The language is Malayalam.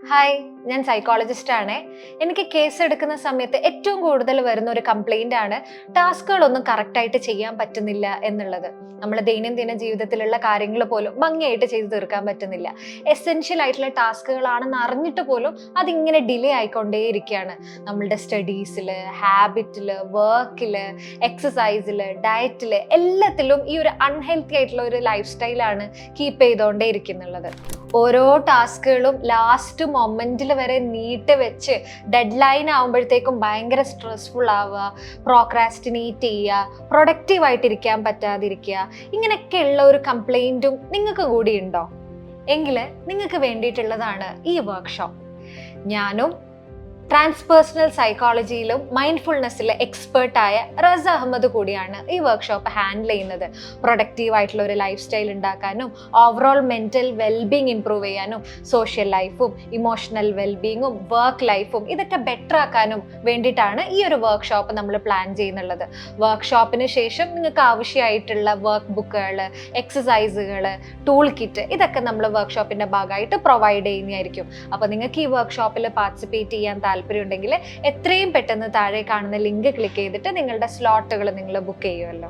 ഹായ്, ഞാൻ സൈക്കോളജിസ്റ്റ് ആണ്. എനിക്ക് കേസ് എടുക്കുന്ന സമയത്ത് ഏറ്റവും കൂടുതൽ വരുന്ന ഒരു കംപ്ലൈന്റ് ആണ് ടാസ്കുകളൊന്നും കറക്റ്റായിട്ട് ചെയ്യാൻ പറ്റുന്നില്ല എന്നുള്ളത്. നമ്മൾ ദൈനംദിന ജീവിതത്തിലുള്ള കാര്യങ്ങൾ പോലും ഭംഗിയായിട്ട് ചെയ്തു തീർക്കാൻ പറ്റുന്നില്ല. എസെൻഷ്യൽ ആയിട്ടുള്ള ടാസ്കുകളാണെന്ന് അറിഞ്ഞിട്ട് പോലും അതിങ്ങനെ ഡിലേ ആയിക്കൊണ്ടേയിരിക്കുകയാണ്. നമ്മളുടെ സ്റ്റഡീസില്, ഹാബിറ്റില്, വർക്കില്, എക്സസൈസില്, ഡയറ്റില് എല്ലാത്തിലും ഈ ഒരു അൺഹെൽത്തി ആയിട്ടുള്ള ഒരു ലൈഫ് സ്റ്റൈലാണ് കീപ്പ് ചെയ്തുകൊണ്ടേ ഇരിക്കുന്നുള്ളത്. ഓരോ ടാസ്കുകളും ലാസ്റ്റ് മൊമെന്റിൽ വരെ നീട്ടി വെച്ച് ഡെഡ് ലൈൻ ആകുമ്പോഴത്തേക്കും ഭയങ്കര സ്ട്രെസ്ഫുൾ ആവുക, പ്രോക്രാസ്റ്റിനേറ്റ് ചെയ്യുക, പ്രൊഡക്റ്റീവായിട്ടിരിക്കാൻ പറ്റാതിരിക്കുക, ഇങ്ങനെയൊക്കെയുള്ള ഒരു കംപ്ലൈൻറ്റും നിങ്ങൾക്ക് കൂടി ഉണ്ടോ? എങ്കിൽ നിങ്ങൾക്ക് വേണ്ടിയിട്ടുള്ളതാണ് ഈ വർക്ക്ഷോപ്പ്. ഞാനും ട്രാൻസ്പേഴ്സണൽ സൈക്കോളജിയിലും മൈൻഡ്ഫുൾനെസ്സിലെ എക്സ്പേർട്ടായ റസ അഹമ്മദ് കൂടിയാണ് ഈ വർക്ക്ഷോപ്പ് ഹാൻഡിൽ ചെയ്യുന്നത്. പ്രൊഡക്റ്റീവ് ആയിട്ടുള്ള ഒരു ലൈഫ് സ്റ്റൈൽ ഉണ്ടാക്കാനും ഓവറോൾ മെന്റൽ വെൽബീങ് ഇംപ്രൂവ് ചെയ്യാനും സോഷ്യൽ ലൈഫും ഇമോഷണൽ വെൽബീങ്ങും വർക്ക് ലൈഫും ഇതൊക്കെ ബെറ്റർ ആക്കാനും വേണ്ടിയിട്ടാണ് ഈ ഒരു വർക്ക്ഷോപ്പ് നമ്മൾ പ്ലാൻ ചെയ്യുന്നുള്ളത്. വർക്ക്ഷോപ്പിന് ശേഷം നിങ്ങൾക്ക് ആവശ്യമായിട്ടുള്ള വർക്ക് ബുക്കുകൾ, എക്സസൈസുകൾ, ടൂൾ കിറ്റ് ഇതൊക്കെ നമ്മൾ വർക്ക്ഷോപ്പിൻ്റെ ഭാഗമായിട്ട് പ്രൊവൈഡ് ചെയ്യുന്നതായിരിക്കും. അപ്പോൾ നിങ്ങൾക്ക് ഈ വർക്ക്ഷോപ്പിൽ പാർട്ടിസിപ്പേറ്റ് ചെയ്യാൻ താല്പര്യമുണ്ടെങ്കിൽ എത്രയും പെട്ടെന്ന് താഴെ കാണുന്ന ലിങ്ക് ക്ലിക്ക് ചെയ്തിട്ട് നിങ്ങളുടെ സ്ലോട്ടുകൾ നിങ്ങൾ ബുക്ക് ചെയ്യുമല്ലോ.